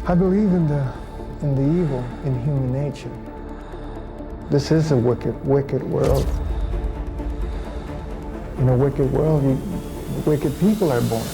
I believe in the evil in human nature. This is a wicked world. In a wicked world, wicked people are born.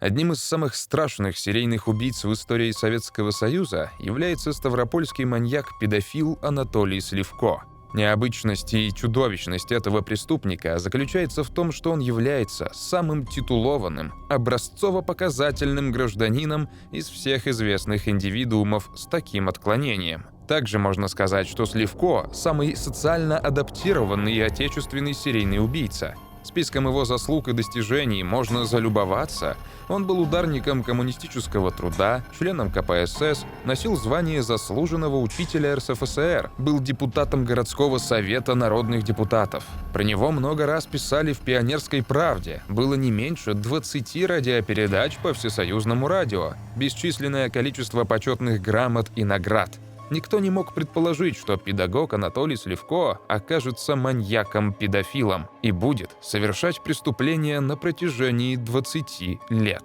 Одним из самых страшных серийных убийц в истории Советского Союза является ставропольский маньяк-педофил Анатолий Сливко. Необычность и чудовищность этого преступника заключается в том, что он является самым титулованным, образцово-показательным гражданином из всех известных индивидуумов с таким отклонением. Также можно сказать, что Сливко – самый социально адаптированный и отечественный серийный убийца. Списком его заслуг и достижений можно залюбоваться. Он был ударником коммунистического труда, членом КПСС, носил звание заслуженного учителя РСФСР, был депутатом городского совета народных депутатов. Про него много раз писали в «Пионерской правде», было не меньше 20 радиопередач по всесоюзному радио, бесчисленное количество почетных грамот и наград. Никто не мог предположить, что педагог Анатолий Сливко окажется маньяком-педофилом и будет совершать преступления на протяжении 20 лет.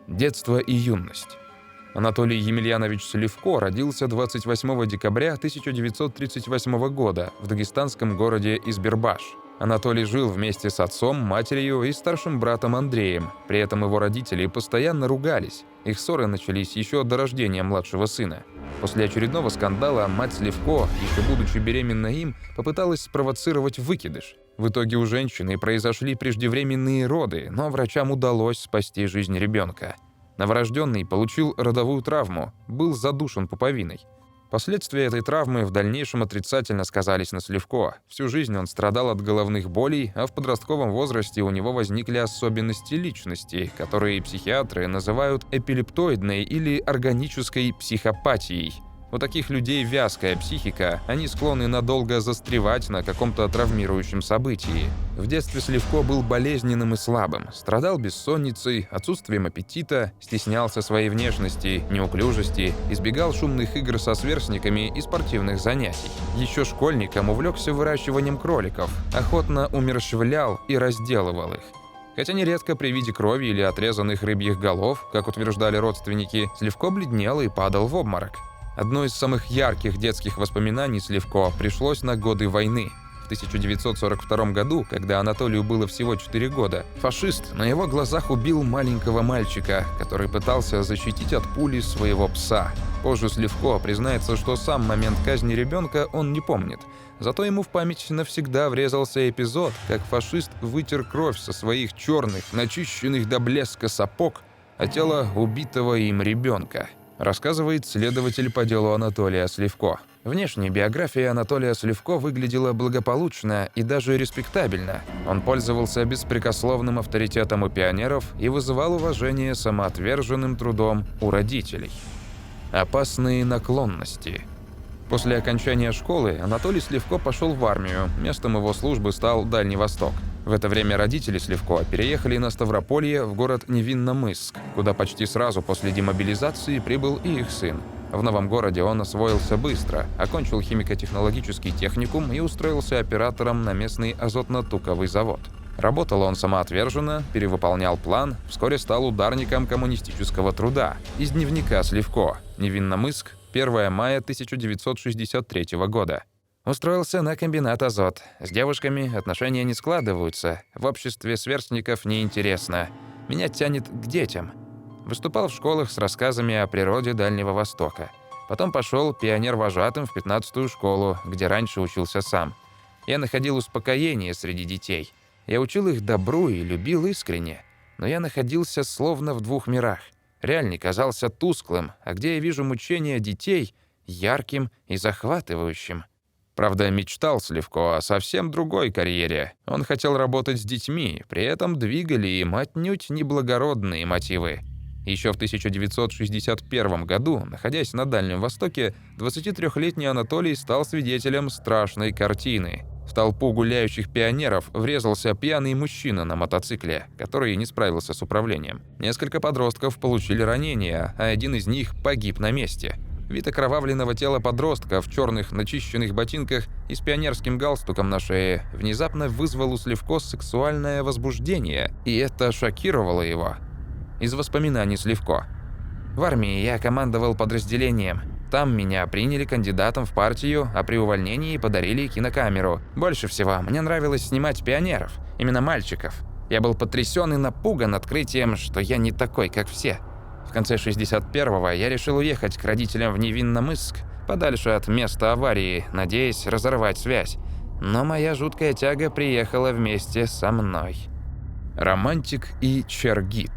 Детство и юность. Анатолий Емельянович Сливко родился 28 декабря 1938 года в дагестанском городе Избербаш. Анатолий жил вместе с отцом, матерью и старшим братом Андреем. При этом его родители постоянно ругались. Их ссоры начались еще до рождения младшего сына. После очередного скандала мать Сливко, еще будучи беременна им, попыталась спровоцировать выкидыш. В итоге у женщины произошли преждевременные роды, но врачам удалось спасти жизнь ребенка. Новорожденный получил родовую травму, был задушен пуповиной. Последствия этой травмы в дальнейшем отрицательно сказались на Сливко. Всю жизнь он страдал от головных болей, а в подростковом возрасте у него возникли особенности личности, которые психиатры называют эпилептоидной или органической психопатией. У таких людей вязкая психика, они склонны надолго застревать на каком-то травмирующем событии. В детстве Сливко был болезненным и слабым, страдал бессонницей, отсутствием аппетита, стеснялся своей внешности, неуклюжести, избегал шумных игр со сверстниками и спортивных занятий. Еще школьником увлекся выращиванием кроликов, охотно умерщвлял и разделывал их. Хотя нередко при виде крови или отрезанных рыбьих голов, как утверждали родственники, Сливко бледнел и падал в обморок. Одно из самых ярких детских воспоминаний Сливко пришлось на годы войны. В 1942 году, когда Анатолию было всего 4 года, фашист на его глазах убил маленького мальчика, который пытался защитить от пули своего пса. Позже Сливко признается, что сам момент казни ребенка он не помнит. Зато ему в память навсегда врезался эпизод, как фашист вытер кровь со своих черных, начищенных до блеска сапог, а тело убитого им ребенка. Рассказывает следователь по делу Анатолия Сливко. Внешняя биография Анатолия Сливко выглядела благополучно и даже респектабельно. Он пользовался беспрекословным авторитетом у пионеров и вызывал уважение самоотверженным трудом у родителей. Опасные наклонности. После окончания школы Анатолий Сливко пошел в армию, местом его службы стал Дальний Восток. В это время родители Сливко переехали на Ставрополье в город Невинномысск, куда почти сразу после демобилизации прибыл и их сын. В новом городе он освоился быстро, окончил химико-технологический техникум и устроился оператором на местный азотно-туковый завод. Работал он самоотверженно, перевыполнял план, вскоре стал ударником коммунистического труда. Из дневника Сливко. Невинномысск, 1 мая 1963 года. Устроился на комбинат «Азот». С девушками отношения не складываются, в обществе сверстников неинтересно. Меня тянет к детям. Выступал в школах с рассказами о природе Дальнего Востока. Потом пошел пионер-вожатым в 15-ю школу, где раньше учился сам. Я находил успокоение среди детей. Я учил их добру и любил искренне. Но я находился словно в двух мирах. Реальный казался тусклым, а где я вижу мучения детей — ярким и захватывающим. Правда, мечтал Сливко о совсем другой карьере. Он хотел работать с детьми, при этом двигали им отнюдь неблагородные мотивы. Еще в 1961 году, находясь на Дальнем Востоке, 23-летний Анатолий стал свидетелем страшной картины. В толпу гуляющих пионеров врезался пьяный мужчина на мотоцикле, который не справился с управлением. Несколько подростков получили ранения, а один из них погиб на месте. Вид окровавленного тела подростка в черных начищенных ботинках и с пионерским галстуком на шее внезапно вызвал у Сливко сексуальное возбуждение, и это шокировало его. Из воспоминаний Сливко. «В армии я командовал подразделением. Там меня приняли кандидатом в партию, а при увольнении подарили кинокамеру. Больше всего мне нравилось снимать пионеров, именно мальчиков. Я был потрясен и напуган открытием, что я не такой, как все. В конце 61-го я решил уехать к родителям в Невинномысск, подальше от места аварии, надеясь разорвать связь. Но моя жуткая тяга приехала вместе со мной». Романтик и Чергит.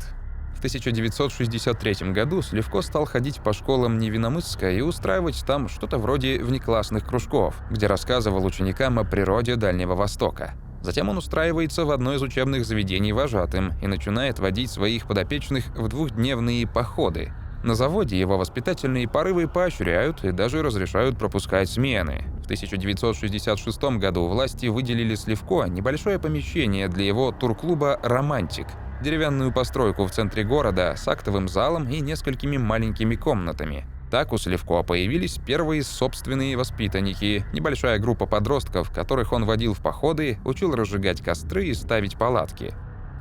В 1963 году Сливко стал ходить по школам Невинномысска и устраивать там что-то вроде внеклассных кружков, где рассказывал ученикам о природе Дальнего Востока. Затем он устраивается в одно из учебных заведений вожатым и начинает водить своих подопечных в двухдневные походы. На заводе его воспитательные порывы поощряют и даже разрешают пропускать смены. В 1966 году власти выделили Сливко небольшое помещение для его турклуба «Романтик». Деревянную постройку в центре города с актовым залом и несколькими маленькими комнатами. Так у Сливко появились первые собственные воспитанники, небольшая группа подростков, которых он водил в походы, учил разжигать костры и ставить палатки.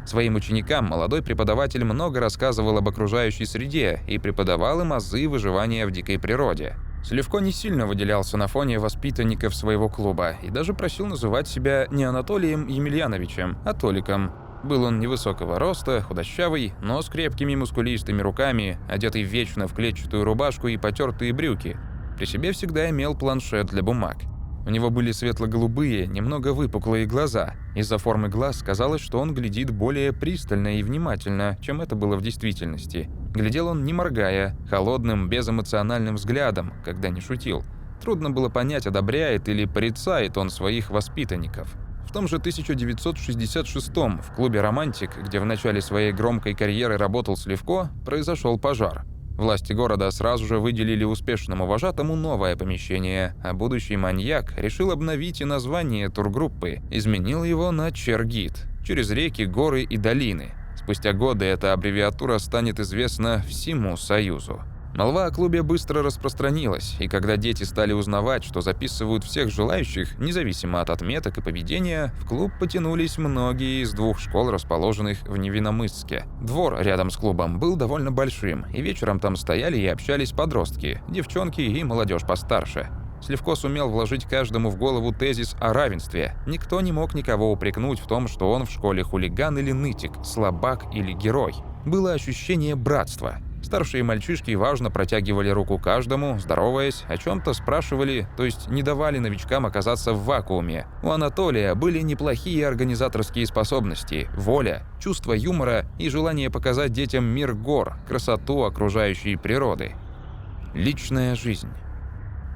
Своим ученикам молодой преподаватель много рассказывал об окружающей среде и преподавал им азы выживания в дикой природе. Сливко не сильно выделялся на фоне воспитанников своего клуба и даже просил называть себя не Анатолием Емельяновичем, а Толиком. Был он невысокого роста, худощавый, но с крепкими мускулистыми руками, одетый вечно в клетчатую рубашку и потертые брюки. При себе всегда имел планшет для бумаг. У него были светло-голубые, немного выпуклые глаза. Из-за формы глаз казалось, что он глядит более пристально и внимательно, чем это было в действительности. Глядел он не моргая, холодным, безэмоциональным взглядом, когда не шутил. Трудно было понять, одобряет или порицает он своих воспитанников. В том же 1966-м в клубе «Романтик», где в начале своей громкой карьеры работал Сливко, произошел пожар. Власти города сразу же выделили успешному вожатому новое помещение, а будущий маньяк решил обновить и название тургруппы, изменил его на «Чергит» – через реки, горы и долины. Спустя годы эта аббревиатура станет известна всему Союзу. Молва о клубе быстро распространилась, и когда дети стали узнавать, что записывают всех желающих, независимо от отметок и поведения, в клуб потянулись многие из двух школ, расположенных в Невинномысске. Двор рядом с клубом был довольно большим, и вечером там стояли и общались подростки, девчонки и молодежь постарше. Сливко сумел вложить каждому в голову тезис о равенстве. Никто не мог никого упрекнуть в том, что он в школе хулиган или нытик, слабак или герой. Было ощущение братства. Старшие мальчишки важно протягивали руку каждому, здороваясь, о чем-то спрашивали, то есть не давали новичкам оказаться в вакууме. У Анатолия были неплохие организаторские способности, воля, чувство юмора и желание показать детям мир гор, красоту окружающей природы. Личная жизнь.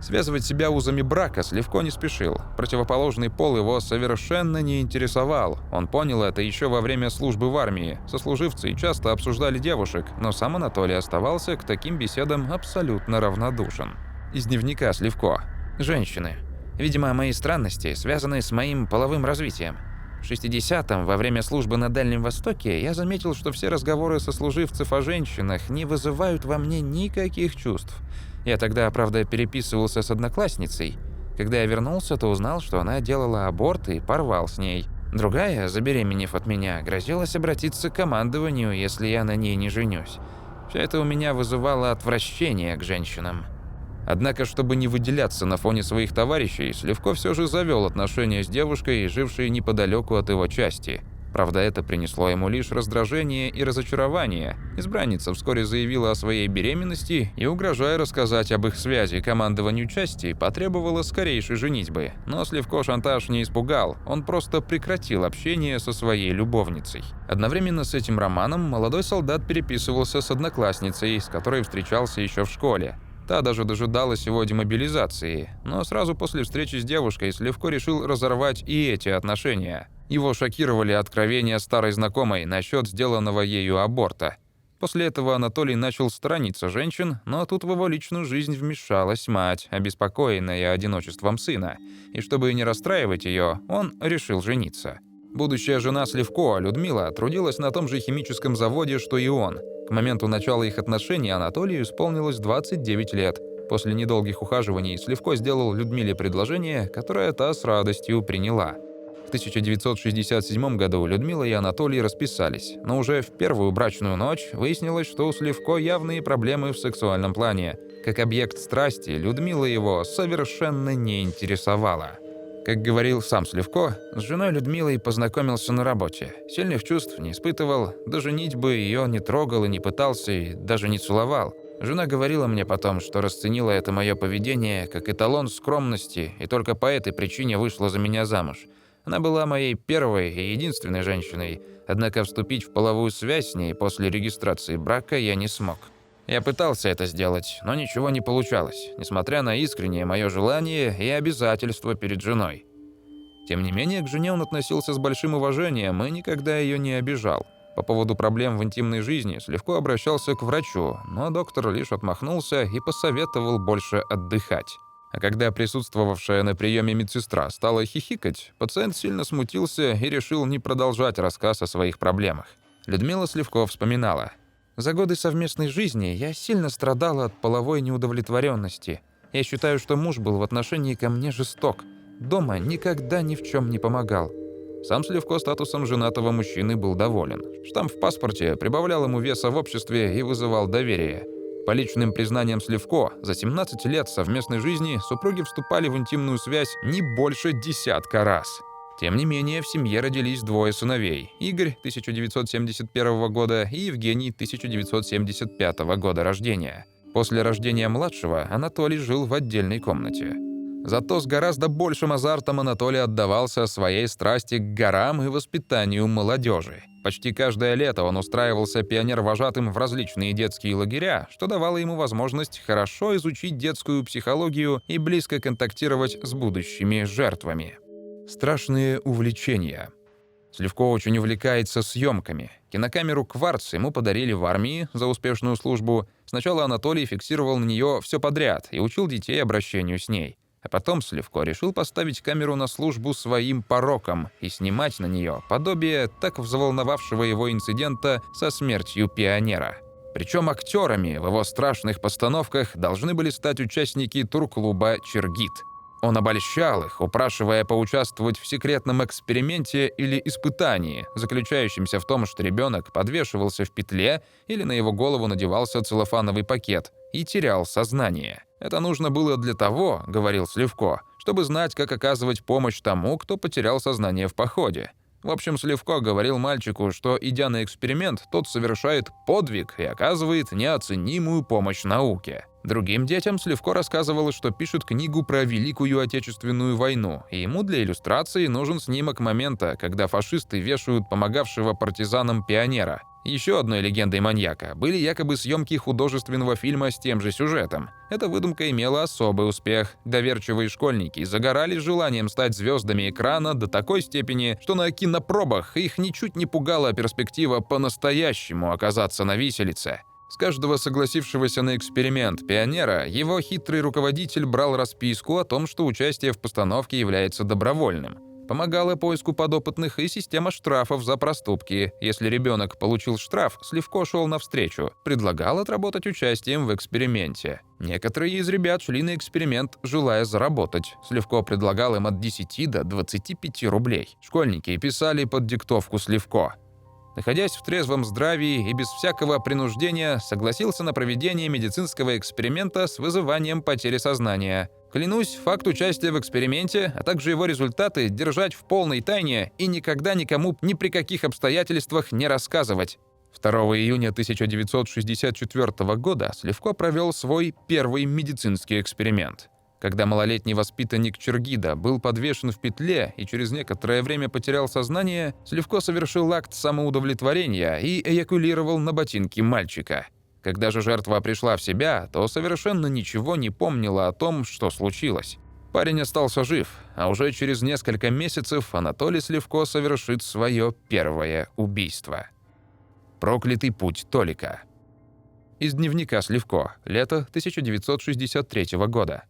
Связывать себя узами брака Сливко не спешил. Противоположный пол его совершенно не интересовал. Он понял это еще во время службы в армии. Сослуживцы часто обсуждали девушек, но сам Анатолий оставался к таким беседам абсолютно равнодушен. Из дневника Сливко. Женщины. Видимо, мои странности связаны с моим половым развитием. В 60-м, во время службы на Дальнем Востоке, я заметил, что все разговоры сослуживцев о женщинах не вызывают во мне никаких чувств. Я тогда, правда, переписывался с одноклассницей. Когда я вернулся, то узнал, что она делала аборт и порвал с ней. Другая, забеременев от меня, грозилась обратиться к командованию, если я на ней не женюсь. Все это у меня вызывало отвращение к женщинам. Однако, чтобы не выделяться на фоне своих товарищей, Сливко все же завел отношения с девушкой, жившей неподалеку от его части. Правда, это принесло ему лишь раздражение и разочарование. Избранница вскоре заявила о своей беременности и, угрожая рассказать об их связи командованию части, потребовала скорейшей женитьбы. Но Сливко шантаж не испугал, он просто прекратил общение со своей любовницей. Одновременно с этим романом молодой солдат переписывался с одноклассницей, с которой встречался еще в школе. Та даже дожидалась его демобилизации, но сразу после встречи с девушкой Сливко решил разорвать и эти отношения. Его шокировали откровения старой знакомой насчет сделанного ею аборта. После этого Анатолий начал сторониться женщин, но тут в его личную жизнь вмешалась мать, обеспокоенная одиночеством сына, и чтобы не расстраивать ее, он решил жениться. Будущая жена Сливко, Людмила, трудилась на том же химическом заводе, что и он. К моменту начала их отношений Анатолию исполнилось 29 лет. После недолгих ухаживаний Сливко сделал Людмиле предложение, которое та с радостью приняла. В 1967 году Людмила и Анатолий расписались, но уже в первую брачную ночь выяснилось, что у Сливко явные проблемы в сексуальном плане. Как объект страсти Людмила его совершенно не интересовала. Как говорил сам Сливко, с женой Людмилой познакомился на работе. Сильных чувств не испытывал, до женитьбы ее не трогал и не пытался, и даже не целовал. Жена говорила мне потом, что расценила это мое поведение как эталон скромности и только по этой причине вышла за меня замуж. Она была моей первой и единственной женщиной, однако вступить в половую связь с ней после регистрации брака я не смог. Я пытался это сделать, но ничего не получалось, несмотря на искреннее мое желание и обязательства перед женой. Тем не менее, к жене он относился с большим уважением и никогда ее не обижал. По поводу проблем в интимной жизни Сливко обращался к врачу, но доктор лишь отмахнулся и посоветовал больше отдыхать. А когда присутствовавшая на приеме медсестра стала хихикать, пациент сильно смутился и решил не продолжать рассказ о своих проблемах. Людмила Сливко вспоминала: «За годы совместной жизни я сильно страдала от половой неудовлетворенности. Я считаю, что муж был в отношении ко мне жесток. Дома никогда ни в чем не помогал». Сам Сливко статусом женатого мужчины был доволен. Штамп в паспорте прибавлял ему веса в обществе и вызывал доверие. По личным признаниям Сливко, за 17 лет совместной жизни супруги вступали в интимную связь не больше десятка раз. Тем не менее, в семье родились двое сыновей – Игорь 1971 года и Евгений 1975 года рождения. После рождения младшего Анатолий жил в отдельной комнате. Зато с гораздо большим азартом Анатолий отдавался своей страсти к горам и воспитанию молодежи. Почти каждое лето он устраивался пионер-вожатым в различные детские лагеря, что давало ему возможность хорошо изучить детскую психологию и близко контактировать с будущими жертвами. Страшные увлечения. Сливко очень увлекается съемками. Кинокамеру «Кварц» ему подарили в армии за успешную службу. Сначала Анатолий фиксировал на нее все подряд и учил детей обращению с ней. А потом Сливко решил поставить камеру на службу своим порокам и снимать на нее подобие так взволновавшего его инцидента со смертью пионера. Причем актерами в его страшных постановках должны были стать участники турклуба «Чиргит». Он обольщал их, упрашивая поучаствовать в секретном эксперименте или испытании, заключающемся в том, что ребенок подвешивался в петле или на его голову надевался целлофановый пакет и терял сознание. «Это нужно было для того, — говорил Сливко, — чтобы знать, как оказывать помощь тому, кто потерял сознание в походе». В общем, Сливко говорил мальчику, что, идя на эксперимент, тот совершает подвиг и оказывает неоценимую помощь науке. Другим детям Сливко рассказывал, что пишет книгу про Великую Отечественную войну, и ему для иллюстрации нужен снимок момента, когда фашисты вешают помогавшего партизанам пионера. Еще одной легендой маньяка были якобы съемки художественного фильма с тем же сюжетом. Эта выдумка имела особый успех. Доверчивые школьники загорались желанием стать звездами экрана до такой степени, что на кинопробах их ничуть не пугала перспектива по-настоящему оказаться на виселице. С каждого согласившегося на эксперимент пионера его хитрый руководитель брал расписку о том, что участие в постановке является добровольным. Помогала поиску подопытных и система штрафов за проступки. Если ребенок получил штраф, Сливко шел навстречу, предлагал отработать участием в эксперименте. Некоторые из ребят шли на эксперимент, желая заработать. Сливко предлагал им от 10 до 25 рублей. Школьники писали под диктовку Сливко. Находясь в трезвом здравии и без всякого принуждения, согласился на проведение медицинского эксперимента с вызыванием потери сознания. Клянусь, факт участия в эксперименте, а также его результаты держать в полной тайне и никогда никому ни при каких обстоятельствах не рассказывать. 2 июня 1964 года Сливко провел свой первый медицинский эксперимент. Когда малолетний воспитанник Чиргида был подвешен в петле и через некоторое время потерял сознание, Сливко совершил акт самоудовлетворения и эякулировал на ботинки мальчика. Когда же жертва пришла в себя, то совершенно ничего не помнила о том, что случилось. Парень остался жив, а уже через несколько месяцев Анатолий Сливко совершит свое первое убийство. Проклятый путь Толика. Из дневника Сливко. Лето 1963 года.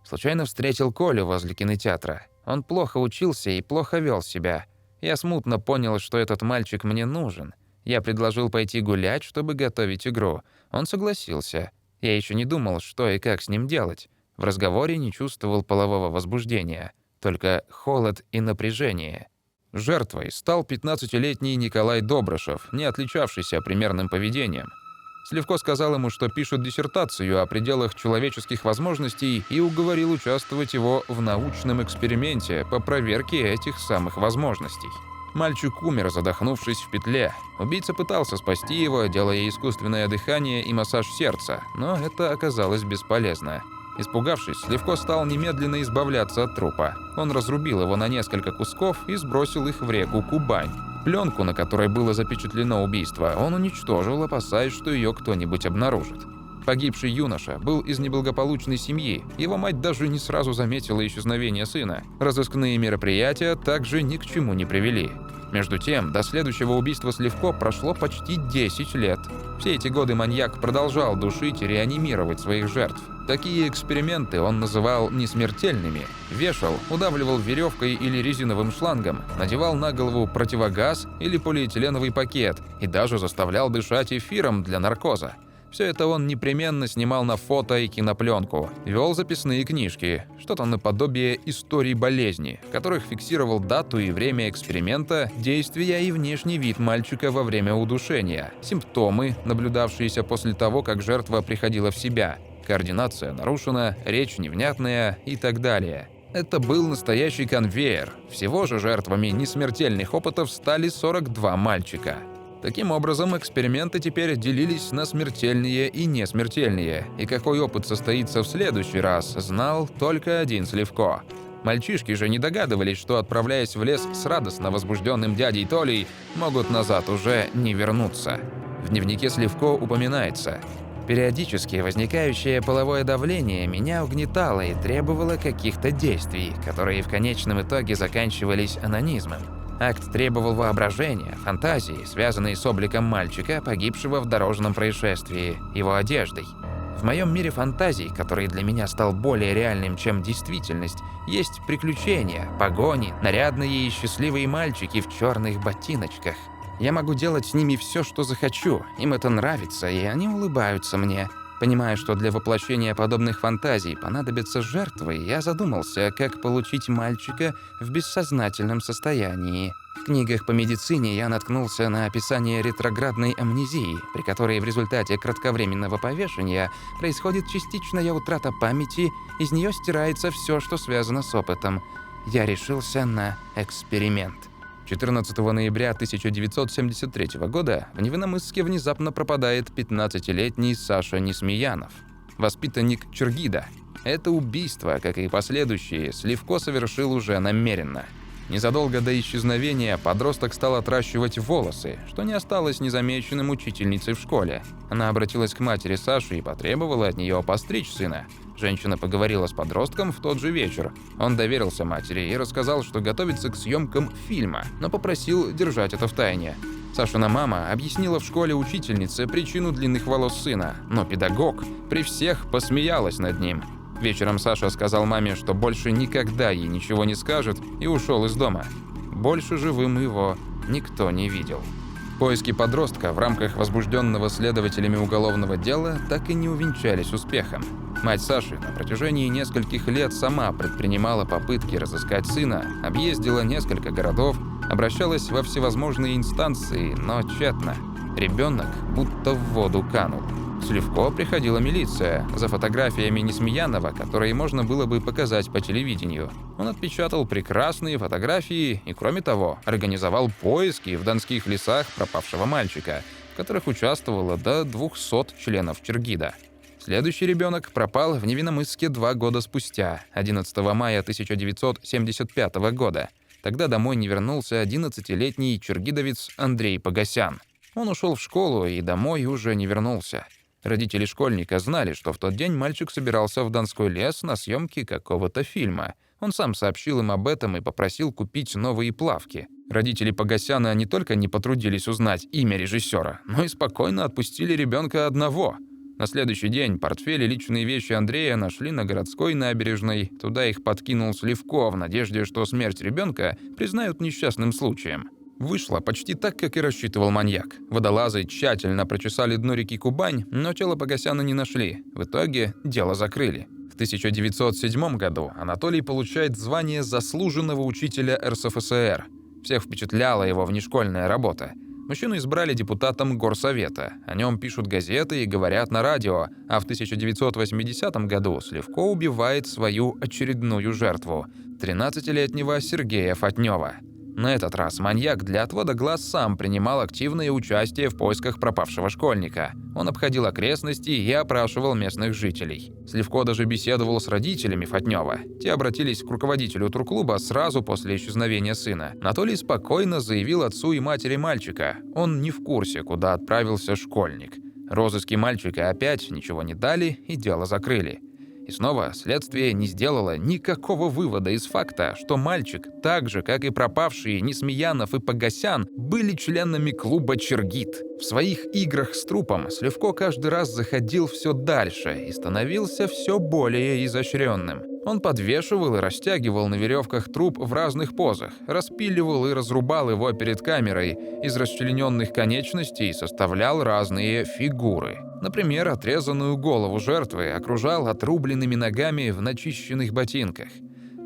Случайно встретил Колю возле кинотеатра. Он плохо учился и плохо вел себя. Я смутно понял, что этот мальчик мне нужен. Я предложил пойти гулять, чтобы готовить игру. Он согласился. Я еще не думал, что и как с ним делать. В разговоре не чувствовал полового возбуждения, только холод и напряжение. Жертвой стал 15-летний Николай Добрышев, не отличавшийся примерным поведением. Сливко сказал ему, что пишет диссертацию о пределах человеческих возможностей, и уговорил участвовать его в научном эксперименте по проверке этих самых возможностей. Мальчик умер, задохнувшись в петле. Убийца пытался спасти его, делая искусственное дыхание и массаж сердца, но это оказалось бесполезно. Испугавшись, Сливко стал немедленно избавляться от трупа. Он разрубил его на несколько кусков и сбросил их в реку Кубань. Пленку, на которой было запечатлено убийство, он уничтожил, опасаясь, что ее кто-нибудь обнаружит. Погибший юноша был из неблагополучной семьи. Его мать даже не сразу заметила исчезновение сына. Разыскные мероприятия также ни к чему не привели. Между тем, до следующего убийства Сливко прошло почти 10 лет. Все эти годы маньяк продолжал душить и реанимировать своих жертв. Такие эксперименты он называл несмертельными. Вешал, удавливал веревкой или резиновым шлангом, надевал на голову противогаз или полиэтиленовый пакет и даже заставлял дышать эфиром для наркоза. Все это он непременно снимал на фото и кинопленку, вел записные книжки, что-то наподобие историй болезни, в которых фиксировал дату и время эксперимента, действия и внешний вид мальчика во время удушения, симптомы, наблюдавшиеся после того, как жертва приходила в себя, координация нарушена, речь невнятная и так далее. Это был настоящий конвейер. Всего же жертвами несмертельных опытов стали 42 мальчика. Таким образом, эксперименты теперь делились на смертельные и несмертельные, и какой опыт состоится в следующий раз, знал только один Сливко. Мальчишки же не догадывались, что, отправляясь в лес с радостно возбужденным дядей Толей, могут назад уже не вернуться. В дневнике Сливко упоминается: «Периодически возникающее половое давление меня угнетало и требовало каких-то действий, которые в конечном итоге заканчивались анонизмом. Акт требовал воображения, фантазии, связанной с обликом мальчика, погибшего в дорожном происшествии, его одеждой. В моем мире фантазий, который для меня стал более реальным, чем действительность, есть приключения, погони, нарядные и счастливые мальчики в черных ботиночках. Я могу делать с ними все, что захочу, им это нравится, и они улыбаются мне. Понимая, что для воплощения подобных фантазий понадобятся жертвы, я задумался, как получить мальчика в бессознательном состоянии. В книгах по медицине я наткнулся на описание ретроградной амнезии, при которой в результате кратковременного повешения происходит частичная утрата памяти, из нее стирается все, что связано с опытом. Я решился на эксперимент. 14 ноября 1973 года в Невиномысске внезапно пропадает 15-летний Саша Несмеянов, воспитанник Чергида. Это убийство, как и последующие, Сливко совершил уже намеренно. Незадолго до исчезновения подросток стал отращивать волосы, что не осталось незамеченным учительницей в школе. Она обратилась к матери Саши и потребовала от нее постричь сына. Женщина поговорила с подростком в тот же вечер. Он доверился матери и рассказал, что готовится к съемкам фильма, но попросил держать это в тайне. Сашина мама объяснила в школе учительнице причину длинных волос сына, но педагог при всех посмеялась над ним. Вечером Саша сказал маме, что больше никогда ей ничего не скажет, и ушел из дома. Больше живым его никто не видел. Поиски подростка в рамках возбужденного следователями уголовного дела так и не увенчались успехом. Мать Саши на протяжении нескольких лет сама предпринимала попытки разыскать сына, объездила несколько городов, обращалась во всевозможные инстанции, но тщетно. Ребенок будто в воду канул. В Сливко приходила милиция за фотографиями Несмеянова, которые можно было бы показать по телевидению. Он отпечатал прекрасные фотографии и, кроме того, организовал поиски в донских лесах пропавшего мальчика, в которых участвовало до 200 членов Чергида. Следующий ребенок пропал в Невиномысске 2 года спустя, 11 мая 1975 года. Тогда домой не вернулся 11-летний чергидовец Андрей Погосян. Он ушел в школу и домой уже не вернулся. Родители школьника знали, что в тот день мальчик собирался в Донской лес на съемки какого-то фильма, Он сам сообщил им об этом и попросил купить новые плавки. Родители Погосяна не только не потрудились узнать имя режиссера, но и спокойно отпустили ребенка одного. На следующий день портфель и личные вещи Андрея нашли на городской набережной. Туда их подкинул Сливко в надежде, что смерть ребенка признают несчастным случаем. Вышло почти так, как и рассчитывал маньяк. Водолазы тщательно прочесали дно реки Кубань, но тело Погосяна не нашли. В итоге дело закрыли. В 1907 году Анатолий получает звание заслуженного учителя РСФСР. Всех впечатляла его внешкольная работа. Мужчину избрали депутатом горсовета. О нем пишут газеты и говорят на радио. А в 1980 году Сливко убивает свою очередную жертву – 13-летнего Сергея Фотнёва. На этот раз маньяк для отвода глаз сам принимал активное участие в поисках пропавшего школьника. Он обходил окрестности и опрашивал местных жителей. Сливко даже беседовал с родителями Фотнёва. Те обратились к руководителю турклуба сразу после исчезновения сына. Анатолий спокойно заявил отцу и матери мальчика. Он не в курсе, куда отправился школьник. Розыски мальчика опять ничего не дали и дело закрыли. И снова следствие не сделало никакого вывода из факта, что мальчик, так же, как и пропавшие Несмеянов и Погосян, были членами клуба «Чергит». В своих играх с трупом Сливко каждый раз заходил все дальше и становился все более изощренным. Он подвешивал и растягивал на веревках труп в разных позах, распиливал и разрубал его перед камерой, из расчлененных конечностей составлял разные фигуры. Например, отрезанную голову жертвы окружал отрубленными ногами в начищенных ботинках.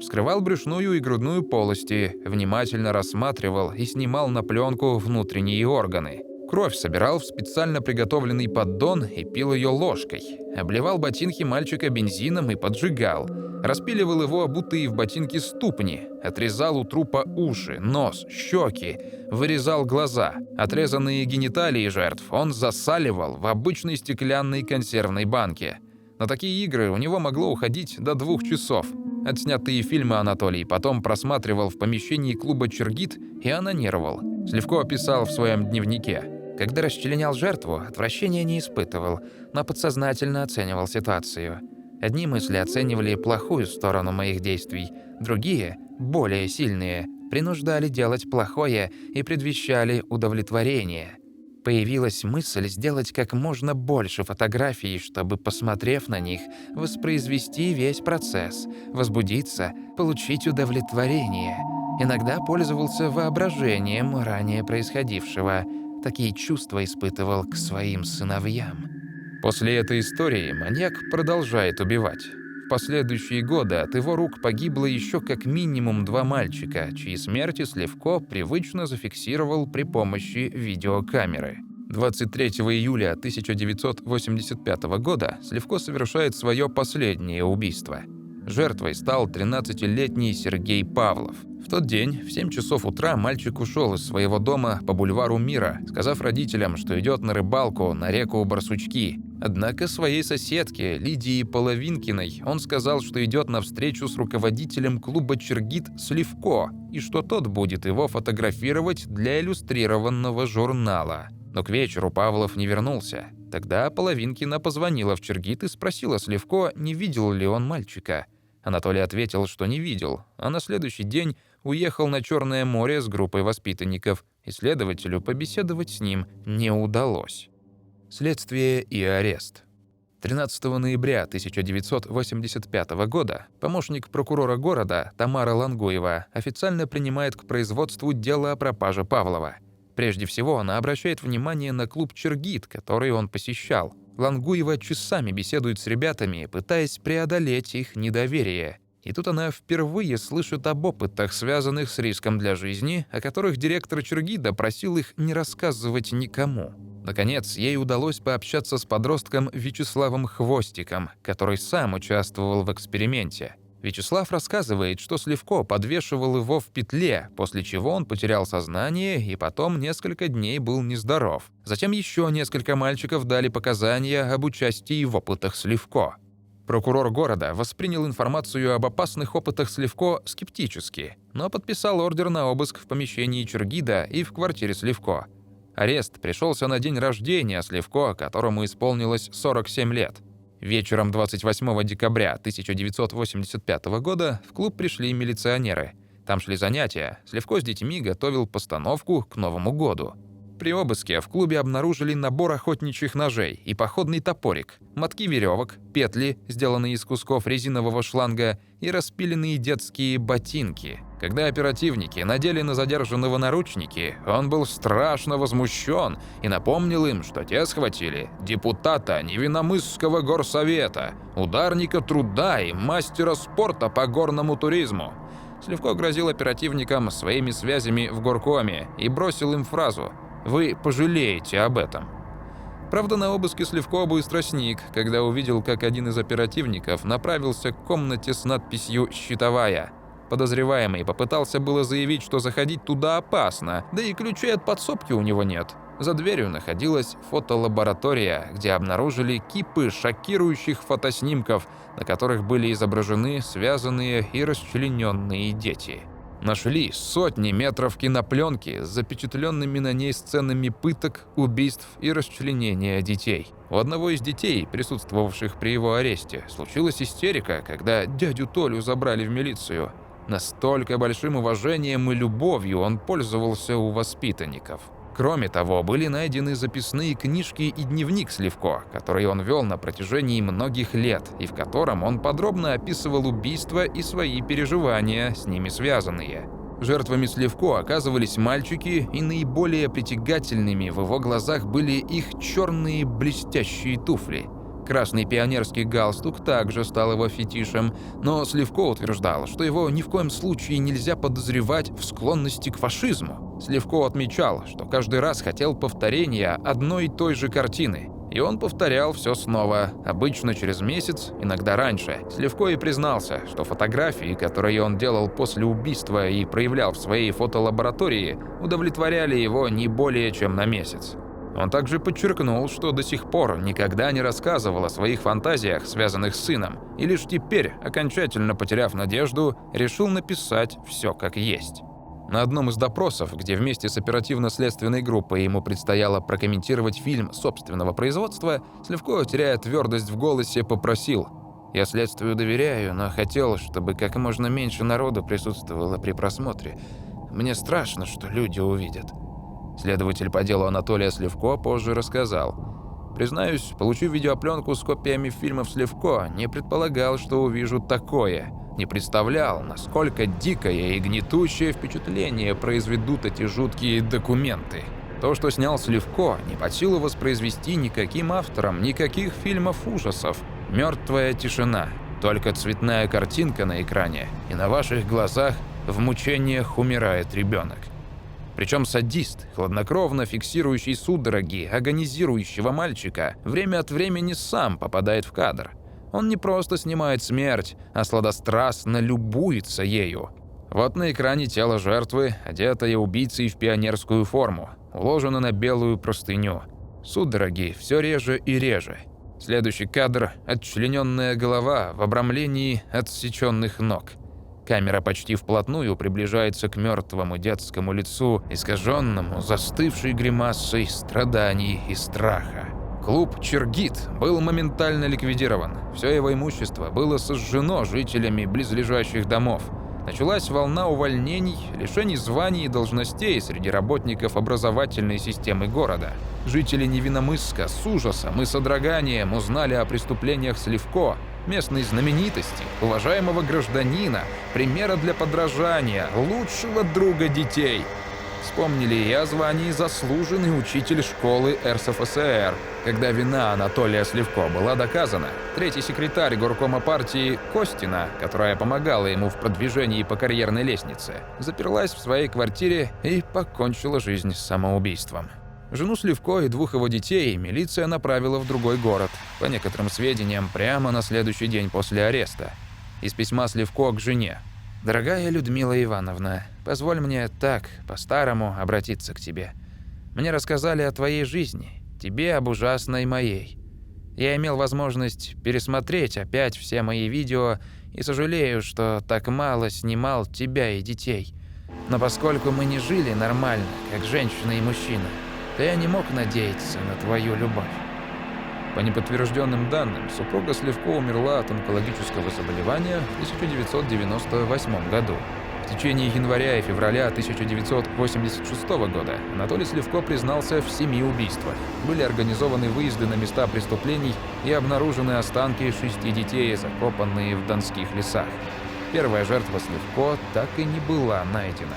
Вскрывал брюшную и грудную полости, внимательно рассматривал и снимал на пленку внутренние органы. Кровь собирал в специально приготовленный поддон и пил ее ложкой. Обливал ботинки мальчика бензином и поджигал. Распиливал его обутые в ботинки ступни. Отрезал у трупа уши, нос, щеки. Вырезал глаза. Отрезанные гениталии жертв он засаливал в обычной стеклянной консервной банке. На такие игры у него могло уходить до 2 часов. Отснятые фильмы Анатолий потом просматривал в помещении клуба «Чергит» и анонировал. Сливко писал в своем дневнике: «Когда расчленял жертву, отвращения не испытывал, но подсознательно оценивал ситуацию. Одни мысли оценивали плохую сторону моих действий, другие, более сильные, принуждали делать плохое и предвещали удовлетворение. Появилась мысль сделать как можно больше фотографий, чтобы, посмотрев на них, воспроизвести весь процесс, возбудиться, получить удовлетворение. Иногда пользовался воображением ранее происходившего. Такие чувства испытывал к своим сыновьям». После этой истории маньяк продолжает убивать. В последующие годы от его рук погибло еще как минимум 2 мальчика, чьи смерти Сливко привычно зафиксировал при помощи видеокамеры. 23 июля 1985 года Сливко совершает свое последнее убийство. Жертвой стал 13-летний Сергей Павлов. В тот день в 7 часов утра мальчик ушел из своего дома по бульвару Мира, сказав родителям, что идет на рыбалку на реку Барсучки. Однако своей соседке Лидии Половинкиной он сказал, что идет на встречу с руководителем клуба «Чергит» Сливко, и что тот будет его фотографировать для иллюстрированного журнала. Но к вечеру Павлов не вернулся. Тогда Половинкина позвонила в Чергит и спросила Сливко, не видел ли он мальчика. Анатолий ответил, что не видел, а на следующий день уехал на Черное море с группой воспитанников, и следователю побеседовать с ним не удалось. Следствие и арест. 13 ноября 1985 года помощник прокурора города Тамара Лангуева официально принимает к производству дело о пропаже Павлова. Прежде всего, она обращает внимание на клуб «Чергит», который он посещал. Лангуева часами беседует с ребятами, пытаясь преодолеть их недоверие. И тут она впервые слышит об опытах, связанных с риском для жизни, о которых директор «Чергита» просил их не рассказывать никому. Наконец, ей удалось пообщаться с подростком Вячеславом Хвостиком, который сам участвовал в эксперименте. Вячеслав рассказывает, что Сливко подвешивал его в петле, после чего он потерял сознание и потом несколько дней был нездоров. Затем еще несколько мальчиков дали показания об участии в опытах Сливко. Прокурор города воспринял информацию об опасных опытах Сливко скептически, но подписал ордер на обыск в помещении Чергита и в квартире Сливко. Арест пришелся на день рождения Сливко, которому исполнилось 47 лет. Вечером 28 декабря 1985 года в клуб пришли милиционеры. Там шли занятия. Сливко с детьми готовил постановку к Новому году. При обыске в клубе обнаружили набор охотничьих ножей и походный топорик, мотки веревок, петли, сделанные из кусков резинового шланга, и распиленные детские ботинки. Когда оперативники надели на задержанного наручники, он был страшно возмущен и напомнил им, что те схватили депутата Невинномысского горсовета, ударника труда и мастера спорта по горному туризму. Сливко грозил оперативникам своими связями в горкоме и бросил им фразу: «Вы пожалеете об этом». Правда, на обыске Сливко быстро сник, когда увидел, как один из оперативников направился к комнате с надписью «Щитовая». Подозреваемый попытался было заявить, что заходить туда опасно, да и ключей от подсобки у него нет. За дверью находилась фотолаборатория, где обнаружили кипы шокирующих фотоснимков, на которых были изображены связанные и расчлененные дети. Нашли сотни метров кинопленки с запечатленными на ней сценами пыток, убийств и расчленения детей. У одного из детей, присутствовавших при его аресте, случилась истерика, когда дядю Толю забрали в милицию. Настолько большим уважением и любовью он пользовался у воспитанников. Кроме того, были найдены записные книжки и дневник Сливко, который он вел на протяжении многих лет, и в котором он подробно описывал убийства и свои переживания, с ними связанные. Жертвами Сливко оказывались мальчики, и наиболее притягательными в его глазах были их черные блестящие туфли. Красный пионерский галстук также стал его фетишем, но Сливко утверждал, что его ни в коем случае нельзя подозревать в склонности к фашизму. Сливко отмечал, что каждый раз хотел повторения одной и той же картины, и он повторял все снова, обычно через месяц, иногда раньше. Сливко и признался, что фотографии, которые он делал после убийства и проявлял в своей фотолаборатории, удовлетворяли его не более чем на месяц. Он также подчеркнул, что до сих пор никогда не рассказывал о своих фантазиях, связанных с сыном, и лишь теперь, окончательно потеряв надежду, решил написать все как есть. На одном из допросов, где вместе с оперативно-следственной группой ему предстояло прокомментировать фильм собственного производства, Сливко, теряя твердость в голосе, попросил: «Я следствию доверяю, но хотел, чтобы как можно меньше народу присутствовало при просмотре. Мне страшно, что люди увидят». Следователь по делу Анатолия Сливко позже рассказал: «Признаюсь, получив видеопленку с копиями фильмов Сливко, не предполагал, что увижу такое. Не представлял, насколько дикое и гнетущее впечатление произведут эти жуткие документы. То, что снял Сливко, не под силу воспроизвести никаким автором никаких фильмов ужасов. Мертвая тишина, только цветная картинка на экране, и на ваших глазах в мучениях умирает ребенок». Причем садист, хладнокровно фиксирующий судороги агонизирующего мальчика, время от времени сам попадает в кадр. Он не просто снимает смерть, а сладострастно любуется ею. Вот на экране тело жертвы, одетое убийцей в пионерскую форму, уложено на белую простыню. Судороги все реже и реже. Следующий кадр – отчлененная голова в обрамлении отсеченных ног. Камера почти вплотную приближается к мертвому детскому лицу, искаженному, застывшей гримасой страданий и страха. Клуб «Чиргит» был моментально ликвидирован. Все его имущество было сожжено жителями близлежащих домов. Началась волна увольнений, лишений званий и должностей среди работников образовательной системы города. Жители Невинномысска с ужасом и содроганием узнали о преступлениях Сливко, местной знаменитости, уважаемого гражданина, примера для подражания, лучшего друга детей. Вспомнили и о звании «Заслуженный учитель школы РСФСР», когда вина Анатолия Сливко была доказана. Третий секретарь горкома партии Костина, которая помогала ему в продвижении по карьерной лестнице, заперлась в своей квартире и покончила жизнь самоубийством. Жену Сливко и двух его детей милиция направила в другой город, по некоторым сведениям, прямо на следующий день после ареста. Из письма Сливко к жене: «Дорогая Людмила Ивановна, позволь мне так, по-старому, обратиться к тебе. Мне рассказали о твоей жизни, тебе об ужасной моей. Я имел возможность пересмотреть опять все мои видео и сожалею, что так мало снимал тебя и детей. Но поскольку мы не жили нормально, как женщина и мужчина, то я не мог надеяться на твою любовь». По неподтвержденным данным, супруга Сливко умерла от онкологического заболевания в 1998 году. В течение января и февраля 1986 года Анатолий Сливко признался в 7 убийствах. Были организованы выезды на места преступлений и обнаружены останки 6 детей, закопанные в донских лесах. Первая жертва Сливко так и не была найдена.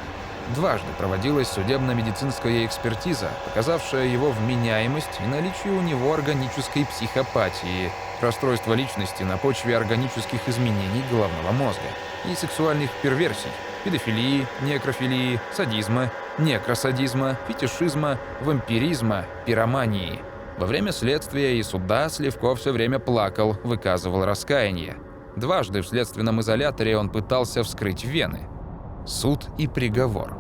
Дважды проводилась судебно-медицинская экспертиза, показавшая его вменяемость и наличие у него органической психопатии, расстройства личности на почве органических изменений головного мозга и сексуальных перверсий, педофилии, некрофилии, садизма, некросадизма, фетишизма, вампиризма, пиромании. Во время следствия и суда Сливко все время плакал, выказывал раскаяние. Дважды в следственном изоляторе он пытался вскрыть вены. Суд и приговор.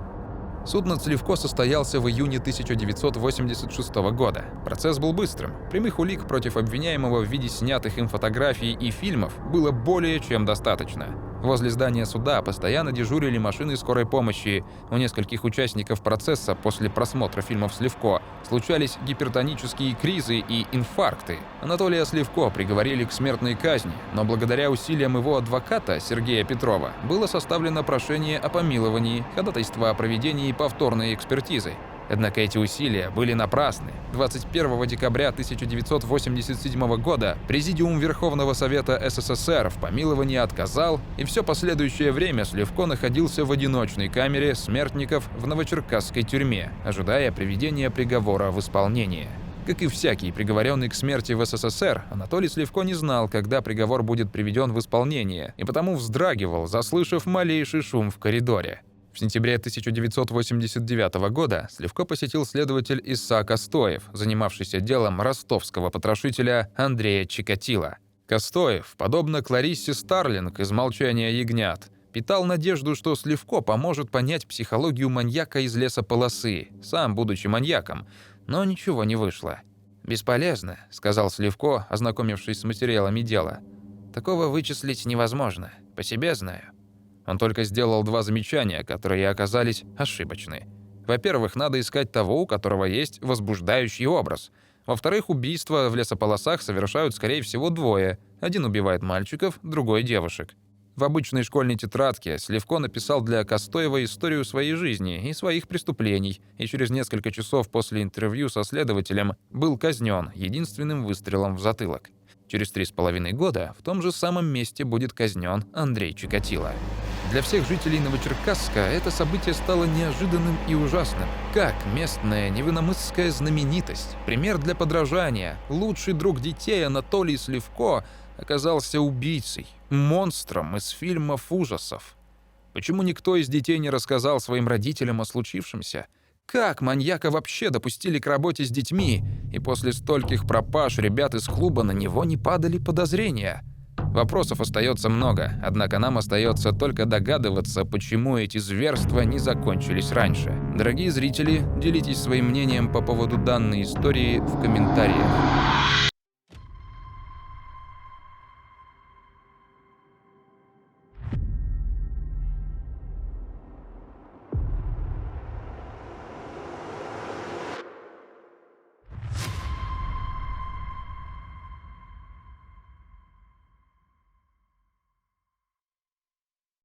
Суд над Сливко состоялся в июне 1986 года. Процесс был быстрым. Прямых улик против обвиняемого в виде снятых им фотографий и фильмов было более чем достаточно. Возле здания суда постоянно дежурили машины скорой помощи. У нескольких участников процесса после просмотра фильмов Сливко случались гипертонические кризы и инфаркты. Анатолия Сливко приговорили к смертной казни, но благодаря усилиям его адвоката Сергея Петрова было составлено прошение о помиловании, ходатайство о проведении повторной экспертизы. Однако эти усилия были напрасны. 21 декабря 1987 года Президиум Верховного Совета СССР в помиловании отказал, и все последующее время Сливко находился в одиночной камере смертников в новочеркасской тюрьме, ожидая приведения приговора в исполнение. Как и всякий приговоренный к смерти в СССР, Анатолий Сливко не знал, когда приговор будет приведен в исполнение, и потому вздрагивал, заслышав малейший шум в коридоре. В сентябре 1989 года Сливко посетил следователь Иса Костоев, занимавшийся делом ростовского потрошителя Андрея Чикатило. Костоев, подобно Клариссе Старлинг из «Молчания ягнят», питал надежду, что Сливко поможет понять психологию маньяка из лесополосы, сам будучи маньяком, но ничего не вышло. «Бесполезно», — сказал Сливко, ознакомившись с материалами дела. «Такого вычислить невозможно, по себе знаю». Он только сделал 2 замечания, которые оказались ошибочны. Во-первых, надо искать того, у которого есть возбуждающий образ. Во-вторых, убийства в лесополосах совершают, скорее всего, 2. Один убивает мальчиков, другой — девушек. В обычной школьной тетрадке Сливко написал для Костоева историю своей жизни и своих преступлений, и через несколько часов после интервью со следователем был казнен единственным выстрелом в затылок. Через 3,5 года в том же самом месте будет казнен Андрей Чикатило. Для всех жителей Новочеркасска это событие стало неожиданным и ужасным. Как местная невинномысская знаменитость, пример для подражания, лучший друг детей Анатолий Сливко оказался убийцей, монстром из фильмов ужасов. Почему никто из детей не рассказал своим родителям о случившемся? Как маньяка вообще допустили к работе с детьми, и после стольких пропаж ребят из клуба на него не падали подозрения? Вопросов остается много, однако нам остается только догадываться, почему эти зверства не закончились раньше. Дорогие зрители, делитесь своим мнением по поводу данной истории в комментариях.